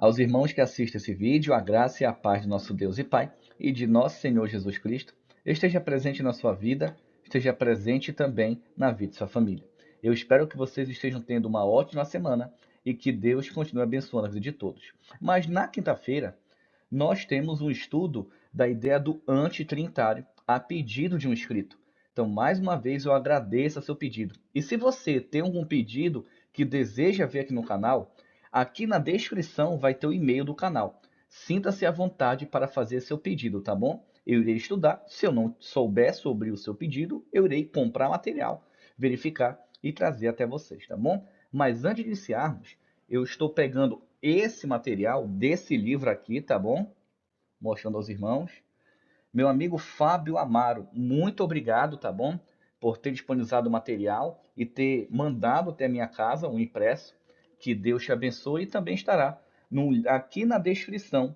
Aos irmãos que assistem esse vídeo, a graça e a paz de nosso Deus e Pai e de nosso Senhor Jesus Cristo esteja presente na sua vida, esteja presente também na vida de sua família. Eu espero que vocês estejam tendo uma ótima semana e que Deus continue abençoando a vida de todos. Mas na quinta-feira, nós temos um estudo da ideia do antitrinitário a pedido de um inscrito. Então, mais uma vez, eu agradeço a seu pedido. E se você tem algum pedido que deseja ver aqui no canal, aqui na descrição vai ter o e-mail do canal. Sinta-se à vontade para fazer seu pedido, tá bom? Eu irei estudar. Se eu não souber sobre o seu pedido, eu irei comprar material, verificar e trazer até vocês, tá bom? Mas antes de iniciarmos, eu estou pegando esse material desse livro aqui, tá bom? Mostrando aos irmãos. Meu amigo Fábio Amaro, muito obrigado, tá bom? Por ter disponibilizado o material e ter mandado até a minha casa um impresso. Que Deus te abençoe e também estará aqui na descrição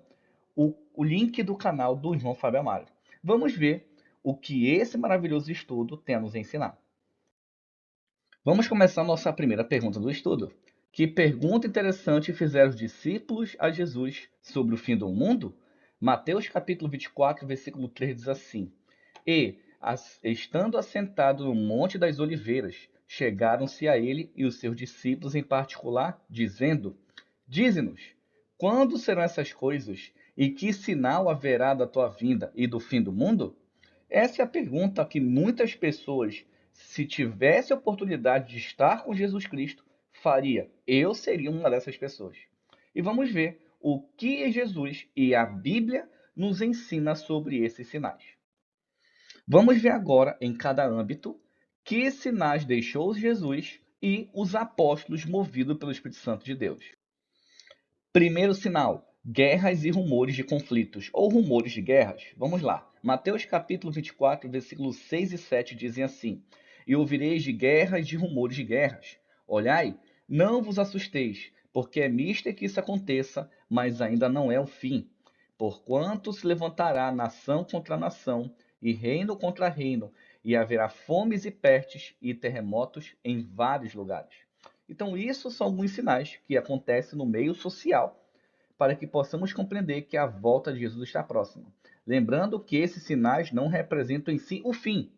o link do canal do irmão Fábio Amaro. Vamos ver o que esse maravilhoso estudo tem a nos ensinar. Vamos começar nossa primeira pergunta do estudo. Que pergunta interessante fizeram os discípulos a Jesus sobre o fim do mundo? Mateus capítulo 24, versículo 3 diz assim: estando assentado no Monte das Oliveiras, chegaram-se a ele e os seus discípulos em particular, dizendo: Dize-nos, quando serão essas coisas? E que sinal haverá da tua vinda e do fim do mundo? Essa é a pergunta que muitas pessoas, se tivesse a oportunidade de estar com Jesus Cristo, faria. Eu seria uma dessas pessoas. E vamos ver o que Jesus e a Bíblia nos ensina sobre esses sinais. Vamos ver agora, em cada âmbito, que sinais deixou Jesus e os apóstolos movidos pelo Espírito Santo de Deus. Primeiro sinal, guerras e rumores de conflitos, ou rumores de guerras. Vamos lá. Mateus capítulo 24, versículos 6 e 7 dizem assim: E ouvireis de guerras e de rumores de guerras. Olhai, não vos assusteis, porque é mister que isso aconteça, mas ainda não é o fim. Porquanto se levantará nação contra nação, e reino contra reino, e haverá fomes e pestes e terremotos em vários lugares. Então, isso são alguns sinais que acontecem no meio social para que possamos compreender que a volta de Jesus está próxima. Lembrando que esses sinais não representam em si o fim,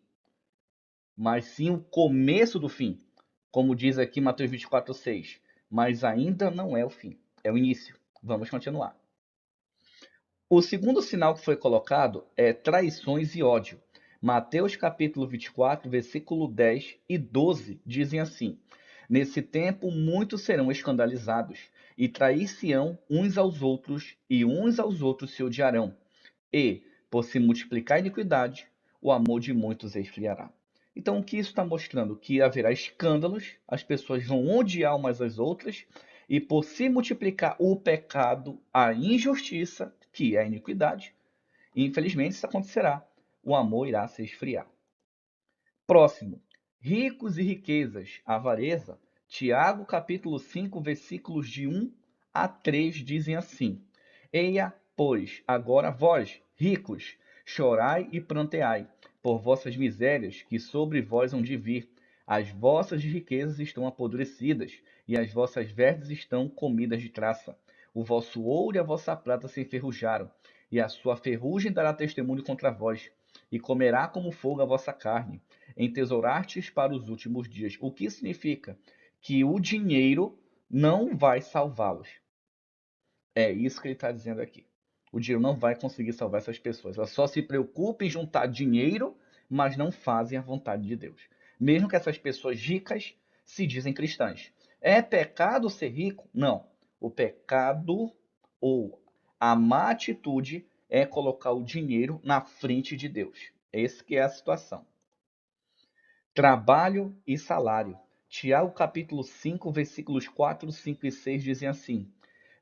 mas sim o começo do fim. Como diz aqui Mateus 24, 6. Mas ainda não é o fim, é o início. Vamos continuar. O segundo sinal que foi colocado é traições e ódio. Mateus capítulo 24, versículo 10 e 12 dizem assim: Nesse tempo muitos serão escandalizados e trair-se-ão uns aos outros e uns aos outros se odiarão. E, por se multiplicar a iniquidade, o amor de muitos esfriará. Então, o que isso está mostrando? Que haverá escândalos, as pessoas vão odiar umas às outras, e por se multiplicar o pecado, a injustiça, que é a iniquidade, e infelizmente isso acontecerá, o amor irá se esfriar. Próximo, ricos e riquezas, avareza. Tiago capítulo 5, versículos de 1 a 3 dizem assim: Eia, pois, agora vós, ricos, chorai e pranteai, por vossas misérias que sobre vós hão de vir. As vossas riquezas estão apodrecidas, e as vossas vestes estão comidas de traça. O vosso ouro e a vossa prata se enferrujaram, e a sua ferrugem dará testemunho contra vós, e comerá como fogo a vossa carne. Entesourastes para os últimos dias. O que significa? Que o dinheiro não vai salvá-los. É isso que ele está dizendo aqui. O dinheiro não vai conseguir salvar essas pessoas. Elas só se preocupam em juntar dinheiro, mas não fazem a vontade de Deus. Mesmo que essas pessoas ricas se dizem cristãs. É pecado ser rico? Não. O pecado ou a má atitude é colocar o dinheiro na frente de Deus. Essa que é a situação. Trabalho e salário. Tiago capítulo 5, versículos 4, 5 e 6 dizem assim: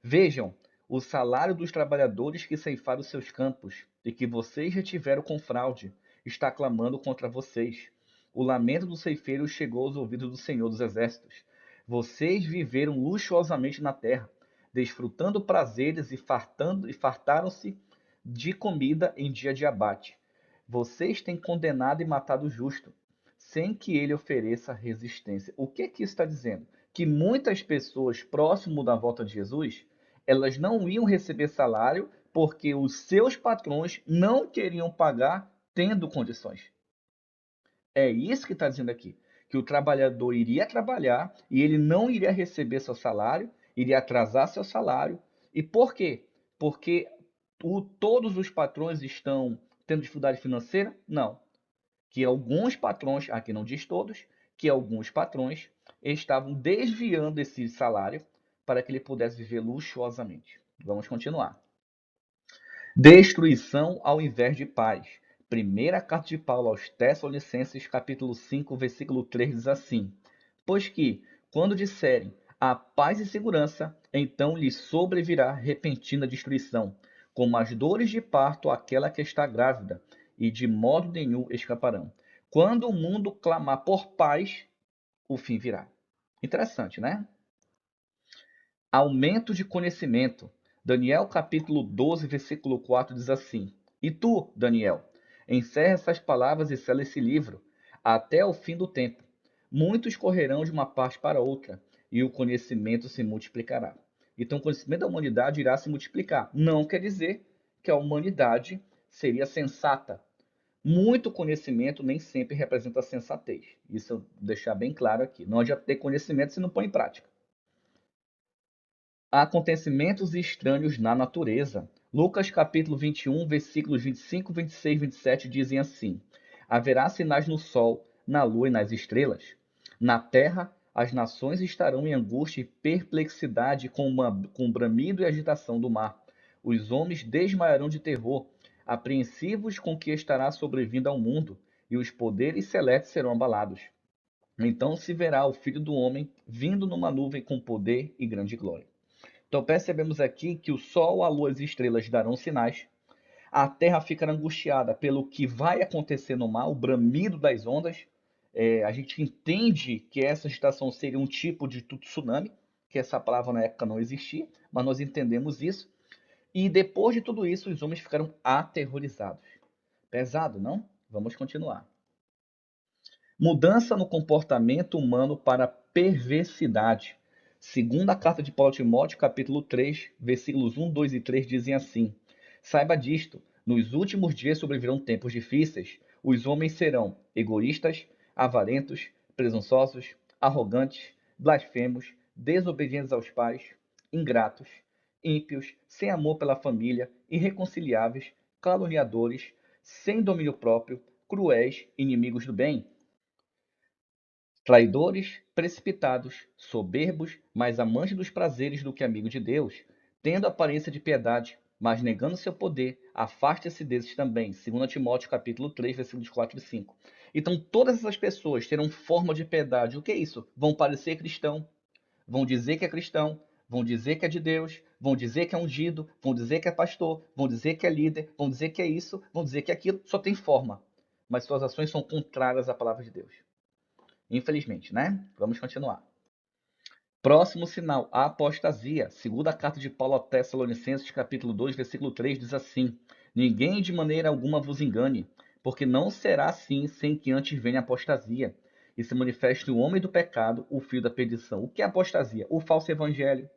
Vejam, o salário dos trabalhadores que ceifaram seus campos, e que vocês retiveram com fraude, está clamando contra vocês. O lamento do ceifeiro chegou aos ouvidos do Senhor dos Exércitos. Vocês viveram luxuosamente na terra, desfrutando prazeres e fartaram-se de comida em dia de abate. Vocês têm condenado e matado o justo, sem que ele ofereça resistência. O que isso está dizendo? Que muitas pessoas próximo da volta de Jesus, Elas não iam receber salário porque os seus patrões não queriam pagar tendo condições. É isso que está dizendo aqui, que o trabalhador iria trabalhar e ele não iria receber seu salário, iria atrasar seu salário. E por quê? Porque todos os patrões estão tendo dificuldade financeira? Não. Que alguns patrões, aqui não diz todos, que alguns patrões estavam desviando esse salário para que ele pudesse viver luxuosamente. Vamos continuar. Destruição ao invés de paz. Primeira carta de Paulo aos Tessalonicenses, capítulo 5, versículo 3 diz assim: Pois que, quando disserem a paz e segurança, então lhes sobrevirá repentina destruição, como as dores de parto àquela que está grávida, e de modo nenhum escaparão. Quando o mundo clamar por paz, o fim virá. Interessante, né? Aumento de conhecimento. Daniel capítulo 12, versículo 4 diz assim: E tu, Daniel, encerra essas palavras e sela esse livro até o fim do tempo. Muitos correrão de uma parte para outra, e o conhecimento se multiplicará. Então, o conhecimento da humanidade irá se multiplicar. Não quer dizer que a humanidade seria sensata. Muito conhecimento nem sempre representa sensatez. Isso eu deixar bem claro aqui. Não adianta ter conhecimento se não põe em prática. Acontecimentos estranhos na natureza. Lucas capítulo 21, versículos 25, 26, 27 dizem assim: Haverá sinais no sol, na lua e nas estrelas. Na terra, as nações estarão em angústia e perplexidade com bramido e agitação do mar. Os homens desmaiarão de terror, apreensivos com o que estará sobrevindo ao mundo, e os poderes celestes serão abalados. Então se verá o Filho do Homem vindo numa nuvem com poder e grande glória. Então percebemos aqui que o Sol, a Lua e as estrelas darão sinais. A Terra ficará angustiada pelo que vai acontecer no mar, o bramido das ondas. A gente entende que essa estação seria um tipo de tsunami, que essa palavra na época não existia, mas nós entendemos isso. E depois de tudo isso, os homens ficaram aterrorizados. Pesado, não? Vamos continuar. Mudança no comportamento humano para perversidade. Segunda carta de Paulo a Timóteo, capítulo 3, versículos 1, 2 e 3 dizem assim: Saiba disto, nos últimos dias sobrevirão tempos difíceis. Os homens serão egoístas, avarentos, presunçosos, arrogantes, blasfemos, desobedientes aos pais, ingratos, ímpios, sem amor pela família, irreconciliáveis, caluniadores, sem domínio próprio, cruéis, inimigos do bem, traidores, precipitados, soberbos, mais amantes dos prazeres do que amigos de Deus, tendo aparência de piedade, mas negando seu poder, afaste-se desses também. 2 Timóteo capítulo 3, versículos 4 e 5. Então todas essas pessoas terão forma de piedade. O que é isso? Vão parecer cristão, vão dizer que é cristão, vão dizer que é de Deus, vão dizer que é ungido, vão dizer que é pastor, vão dizer que é líder, vão dizer que é isso, vão dizer que é aquilo, só tem forma. Mas suas ações são contrárias à palavra de Deus. Infelizmente, né? Vamos continuar. Próximo sinal, a apostasia. Segunda carta de Paulo a Tessalonicenses, capítulo 2, versículo 3, diz assim: Ninguém de maneira alguma vos engane, porque não será assim sem que antes venha a apostasia, e se manifeste o homem do pecado, o filho da perdição. O que é apostasia? O falso evangelho.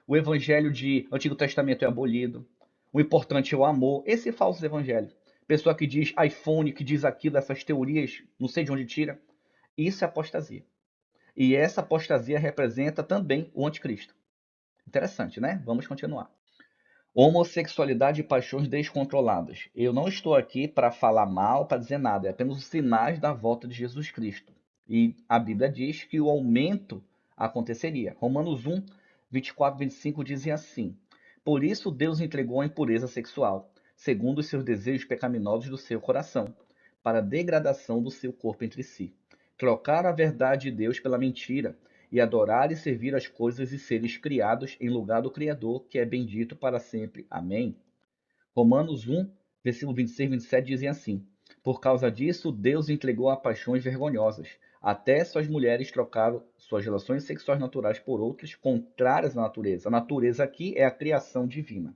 O evangelho de Antigo Testamento é abolido. O importante é o amor. Esse falso evangelho. Pessoa que diz iPhone, que diz aquilo, essas teorias, não sei de onde tira. Isso é apostasia. E essa apostasia representa também o anticristo. Interessante, né? Vamos continuar. Homossexualidade e paixões descontroladas. Eu não estou aqui para falar mal, para dizer nada. É apenas os sinais da volta de Jesus Cristo. E a Bíblia diz que o aumento aconteceria. Romanos 1, 24 e 25 dizem assim: Por isso Deus entregou a impureza sexual, segundo os seus desejos pecaminosos do seu coração, para a degradação do seu corpo entre si. Trocar a verdade de Deus pela mentira, e adorar e servir as coisas e seres criados em lugar do Criador, que é bendito para sempre. Amém. Romanos 1, versículo 26 e 27 dizem assim: Por causa disso, Deus entregou a paixões vergonhosas. Até suas mulheres trocaram suas relações sexuais naturais por outras contrárias à natureza. A natureza aqui é a criação divina.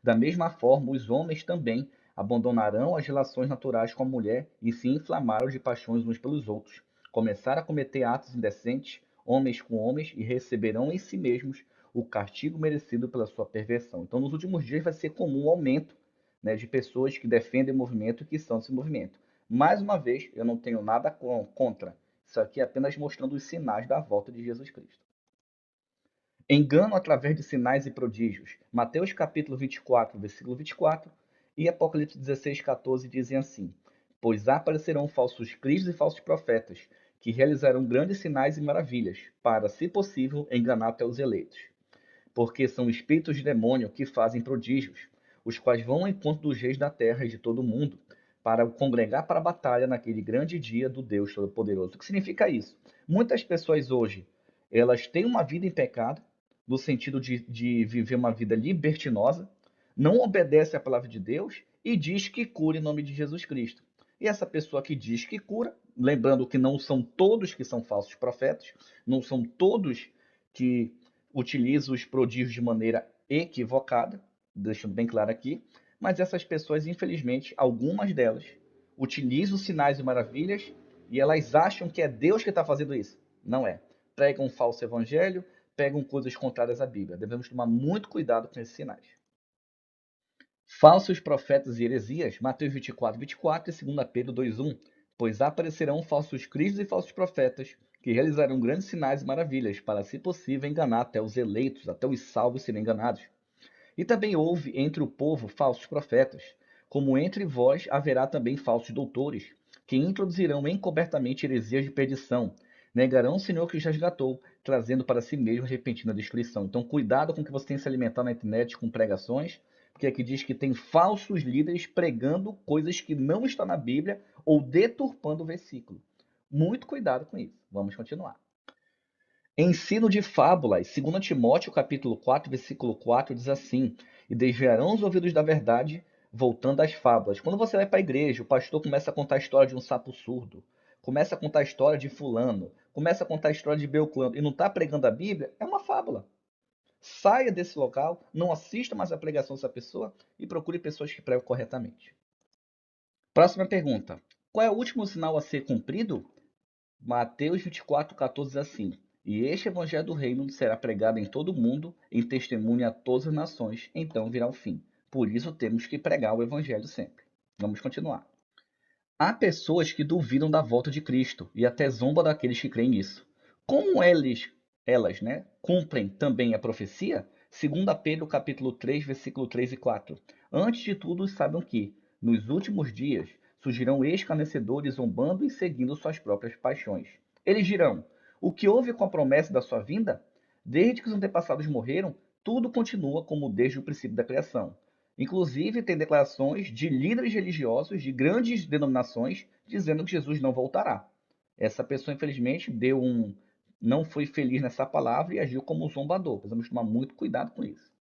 Da mesma forma, os homens também abandonarão as relações naturais com a mulher e se inflamaram de paixões uns pelos outros. Começaram a cometer atos indecentes, homens com homens, e receberão em si mesmos o castigo merecido pela sua perversão. Então, nos últimos dias vai ser comum o aumento, né, de pessoas que defendem o movimento e que são desse movimento. Mais uma vez, eu não tenho nada contra. Isso aqui é apenas mostrando os sinais da volta de Jesus Cristo. Engano através de sinais e prodígios. Mateus capítulo 24, versículo 24 e Apocalipse 16, 14 dizem assim: Pois aparecerão falsos cristos e falsos profetas, que realizarão grandes sinais e maravilhas, para, se possível, enganar até os eleitos. Porque são espíritos de demônio que fazem prodígios, os quais vão ao encontro dos reis da terra e de todo o mundo, para o congregar para a batalha naquele grande dia do Deus Todo-Poderoso. O que significa isso? Muitas pessoas hoje, elas têm uma vida em pecado, no sentido de viver uma vida libertinosa, não obedece à palavra de Deus e diz que cura em nome de Jesus Cristo. E essa pessoa que diz que cura, lembrando que não são todos que são falsos profetas, não são todos que utilizam os prodígios de maneira equivocada, deixando bem claro aqui, mas essas pessoas, infelizmente, algumas delas, utilizam sinais e maravilhas e elas acham que é Deus que está fazendo isso. Não é. Pregam um falso evangelho, pegam coisas contrárias à Bíblia. Devemos tomar muito cuidado com esses sinais. Falsos profetas e heresias, Mateus 24, 24 e 2 Pedro 2:1. Pois aparecerão falsos cristos e falsos profetas, que realizarão grandes sinais e maravilhas, para, se possível, enganar até os eleitos, até os salvos serem enganados. E também houve entre o povo falsos profetas, como entre vós haverá também falsos doutores, que introduzirão encobertamente heresias de perdição, negarão o Senhor que os resgatou, trazendo para si mesmo repentina destruição. Então, cuidado com o que você tem se alimentar na internet com pregações, porque aqui diz que tem falsos líderes pregando coisas que não estão na Bíblia ou deturpando o versículo. Muito cuidado com isso. Vamos continuar. Ensino de fábulas. 2 Timóteo capítulo 4, versículo 4 diz assim: E desviarão os ouvidos da verdade, voltando às fábulas. Quando você vai para a igreja, o pastor começa a contar a história de um sapo surdo, começa a contar a história de fulano, começa a contar a história de Belclano, e não está pregando a Bíblia, é uma fábula. Saia desse local, não assista mais a pregação dessa pessoa e procure pessoas que pregam corretamente. Próxima pergunta. Qual é o último sinal a ser cumprido? Mateus 24, 14 diz assim: E este evangelho do reino será pregado em todo o mundo, em testemunho a todas as nações, então virá o fim. Por isso temos que pregar o evangelho sempre. Vamos continuar. Há pessoas que duvidam da volta de Cristo e até zombam daqueles que creem nisso. Como elas, cumprem também a profecia? 2 Pedro capítulo 3, versículo 3 e 4. Antes de tudo, saibam que, nos últimos dias, surgirão escarnecedores zombando e seguindo suas próprias paixões. Eles dirão: O que houve com a promessa da sua vinda? Desde que os antepassados morreram, tudo continua como desde o princípio da criação. Inclusive, tem declarações de líderes religiosos de grandes denominações dizendo que Jesus não voltará. Essa pessoa, infelizmente, não foi feliz nessa palavra e agiu como um zombador. Precisamos tomar muito cuidado com isso.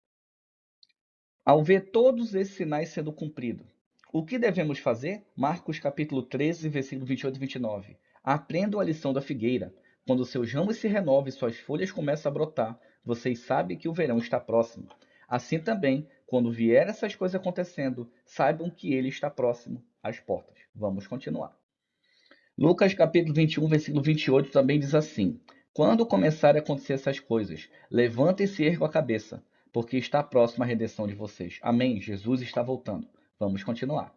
Ao ver todos esses sinais sendo cumpridos, o que devemos fazer? Marcos capítulo 13, versículo 28 e 29. Aprendam a lição da figueira. Quando seus ramos se renovam e suas folhas começam a brotar, vocês sabem que o verão está próximo. Assim também, quando vier essas coisas acontecendo, saibam que ele está próximo às portas. Vamos continuar. Lucas capítulo 21, versículo 28 também diz assim: Quando começarem a acontecer essas coisas, levantem-se e ergam a cabeça, porque está próxima a redenção de vocês. Amém. Jesus está voltando. Vamos continuar.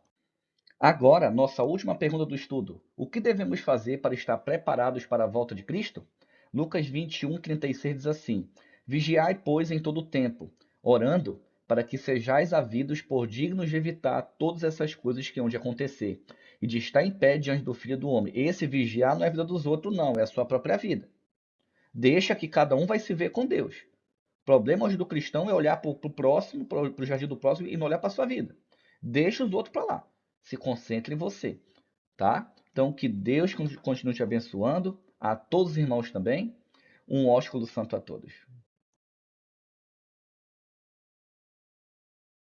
Agora, nossa última pergunta do estudo. O que devemos fazer para estar preparados para a volta de Cristo? Lucas 21, 36 diz assim: Vigiai, pois, em todo o tempo, orando, para que sejais havidos por dignos de evitar todas essas coisas que hão de acontecer, e de estar em pé diante do Filho do Homem. Esse vigiar não é a vida dos outros, não, é a sua própria vida. Deixa que cada um vai se ver com Deus. O problema hoje do cristão é olhar para o próximo, para o jardim do próximo e não olhar para a sua vida. Deixa os outros para lá. Se concentre em você, tá? Então, que Deus continue te abençoando, a todos os irmãos também. Um ósculo santo a todos.